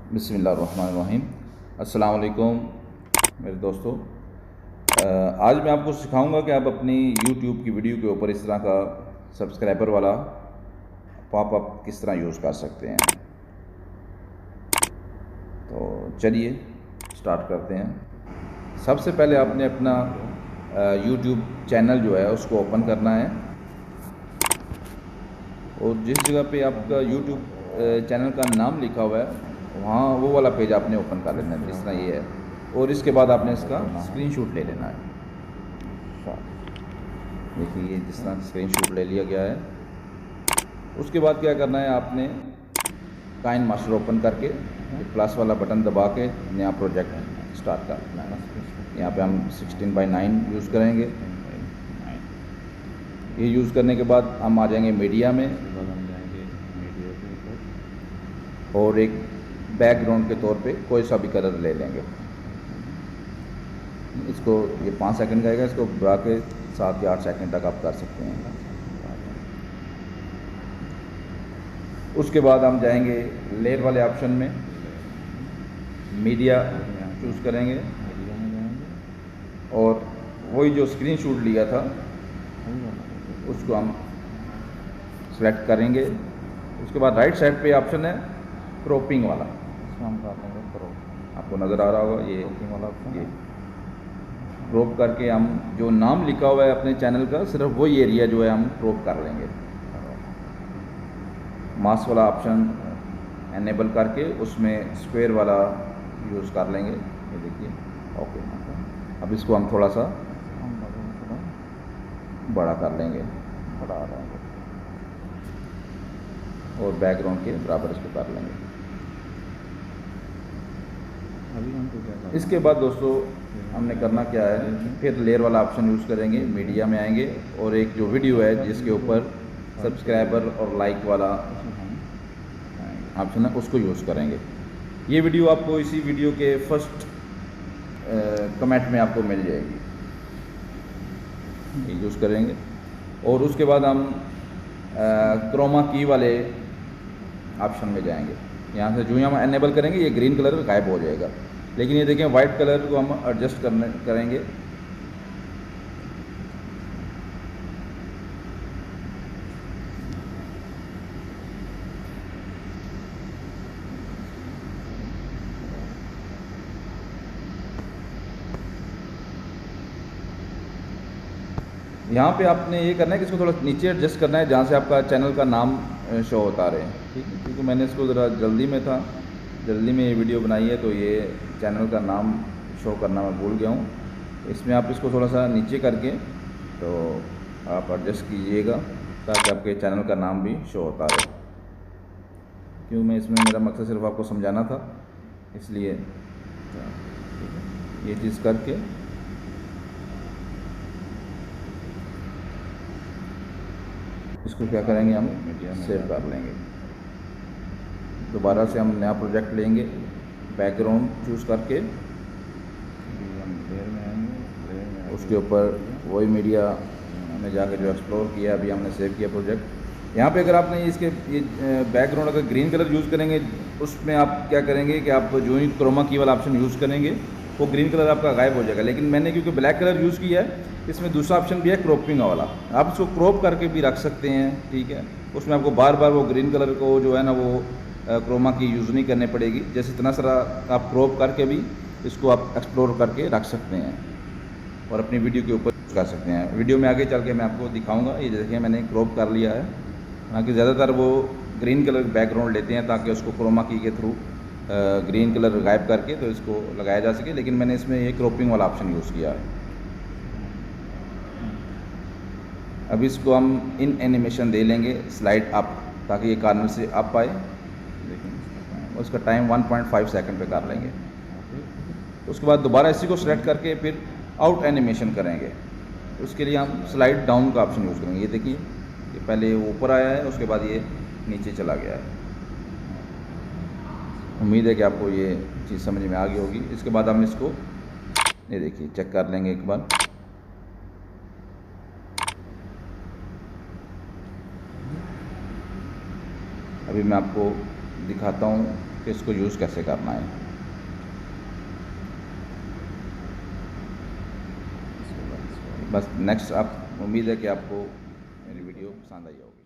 बिस्मिल्लाहिर्रहमानिर्रहीम। अस्सलाम वालेकुम मेरे दोस्तों। आज मैं आपको सिखाऊंगा कि आप अपनी YouTube की वीडियो के ऊपर इस तरह का सब्सक्राइबर वाला पॉपअप किस तरह यूज़ कर सकते हैं। तो चलिए स्टार्ट करते हैं। सबसे पहले आपने अपना YouTube चैनल जो है उसको ओपन करना है और जिस जगह पे आपका YouTube चैनल का नाम लिखा हुआ है वहाँ वो वाला पेज आपने ओपन कर लेना है, जिस तरह ये है। और इसके बाद आपने इसका स्क्रीनशॉट ले लेना है। देखिए ये जिस तरह स्क्रीनशॉट ले लिया गया है। उसके बाद क्या करना है, आपने काइन मास्टर ओपन करके प्लस वाला बटन दबा के नया प्रोजेक्ट स्टार्ट कर देना है। यहाँ पे हम 16:9 यूज़ करेंगे। ये यूज़ करने के बाद हम आ जाएंगे मीडिया में और एक बैकग्राउंड के तौर पे कोई सा भी कलर ले लेंगे। इसको ये 5 सेकंड का आएगा, इसको बढ़ा के 7 या 8 सेकंड तक आप कर सकते हैं। उसके बाद हम जाएंगे लेयर वाले ऑप्शन में, मीडिया चूज़ करेंगे और वही जो स्क्रीनशॉट लिया था उसको हम सेलेक्ट करेंगे। उसके बाद राइट साइड पे ऑप्शन है क्रॉपिंग वाला, हम कर लेंगे क्रॉप। आपको नज़र आ रहा होगा ये क्रॉपिंग वाला ऑप्शन। ये क्रॉप करके हम जो नाम लिखा हुआ है अपने चैनल का सिर्फ वही एरिया जो है हम क्रॉप कर लेंगे। मास्क वाला ऑप्शन एनेबल करके उसमें स्क्वायर वाला यूज़ कर लेंगे। ये देखिए ओके। अब इसको हम थोड़ा सा बड़ा कर लेंगे, बढ़ा रहे हैं। और बैकग्राउंड के बराबर इसको कर लेंगे। अभी हमको क्या करना है? इसके बाद दोस्तों हमने करना क्या है, फिर लेयर वाला ऑप्शन यूज़ करेंगे, मीडिया में आएंगे और एक जो वीडियो है जिसके ऊपर सब्सक्राइबर और लाइक वाला ऑप्शन है उसको यूज़ करेंगे। ये वीडियो आपको इसी वीडियो के फर्स्ट कमेंट में आपको मिल जाएगी, ये यूज़ करेंगे। और उसके बाद हम क्रोमा की वाले ऑप्शन में जाएंगे। यहाँ से जो ही हम एनेबल करेंगे ये ग्रीन कलर गायब हो जाएगा, लेकिन ये देखें वाइट कलर को हम एडजस्ट करेंगे। यहाँ पे आपने ये करना है कि इसको थोड़ा नीचे एडजस्ट करना है जहाँ से आपका चैनल का नाम शो होता रहे, ठीक है। क्योंकि मैंने इसको ज़रा जल्दी में था, जल्दी में ये वीडियो बनाई है तो ये चैनल का नाम शो करना मैं भूल गया हूँ। इसमें आप इसको थोड़ा सा नीचे करके तो आप एडजस्ट कीजिएगा ताकि आपके चैनल का नाम भी शो होता रहे। क्यों मैं इसमें मेरा मकसद सिर्फ आपको समझाना था, इसलिए ये चीज़ करके इसको क्या करेंगे हम सेव कर लेंगे। दोबारा से हम नया प्रोजेक्ट लेंगे, बैकग्राउंड चूज़ करके लेयर में आएंगे। उसके ऊपर वही मीडिया में जाकर जो एक्सप्लोर किया अभी हमने सेव किया प्रोजेक्ट। यहाँ पे अगर आपने इसके ये बैकग्राउंड अगर ग्रीन कलर यूज़ करेंगे उसमें आप क्या करेंगे कि आप जो ही क्रोमा की वाला ऑप्शन यूज़ करेंगे वो ग्रीन कलर आपका गायब हो जाएगा। लेकिन मैंने क्योंकि ब्लैक कलर यूज़ किया है, इसमें दूसरा ऑप्शन भी है क्रॉपिंग वाला, आप इसको क्रॉप करके भी रख सकते हैं, ठीक है। उसमें आपको बार बार वो ग्रीन कलर को जो है ना वो क्रोमा की यूज़ नहीं करनी पड़ेगी। जैसे इतना सारा आप क्रॉप करके भी इसको आप एक्सप्लोर करके रख सकते हैं और अपनी वीडियो के ऊपर कर सकते हैं। वीडियो में आगे चल के मैं आपको दिखाऊंगा। ये देखिए मैंने क्रॉप कर लिया है, हालांकि ज़्यादातर वो ग्रीन कलर बैकग्राउंड लेते हैं ताकि उसको क्रोमा की के थ्रू ग्रीन कलर गायब करके तो इसको लगाया जा सके, लेकिन मैंने इसमें ये क्रॉपिंग वाला ऑप्शन यूज़ किया है। अब इसको हम इन एनिमेशन दे लेंगे स्लाइड अप ताकि ये कॉर्नर से अप आए। लेकिन उसका टाइम 1.5 सेकंड पे कर लेंगे। उसके बाद दोबारा इसी को सिलेक्ट करके फिर आउट एनिमेशन करेंगे। उसके लिए हम स्लाइड डाउन का ऑप्शन यूज़ करेंगे। ये देखिए ये पहले ऊपर आया है, उसके बाद ये नीचे चला गया है। उम्मीद है कि आपको ये चीज़ समझ में आ गई होगी। इसके बाद हम इसको ये देखिए चेक कर लेंगे एक बार। अभी मैं आपको दिखाता हूँ कि इसको यूज़ कैसे करना है। बस नेक्स्ट आप उम्मीद है कि आपको मेरी वीडियो पसंद आई होगी।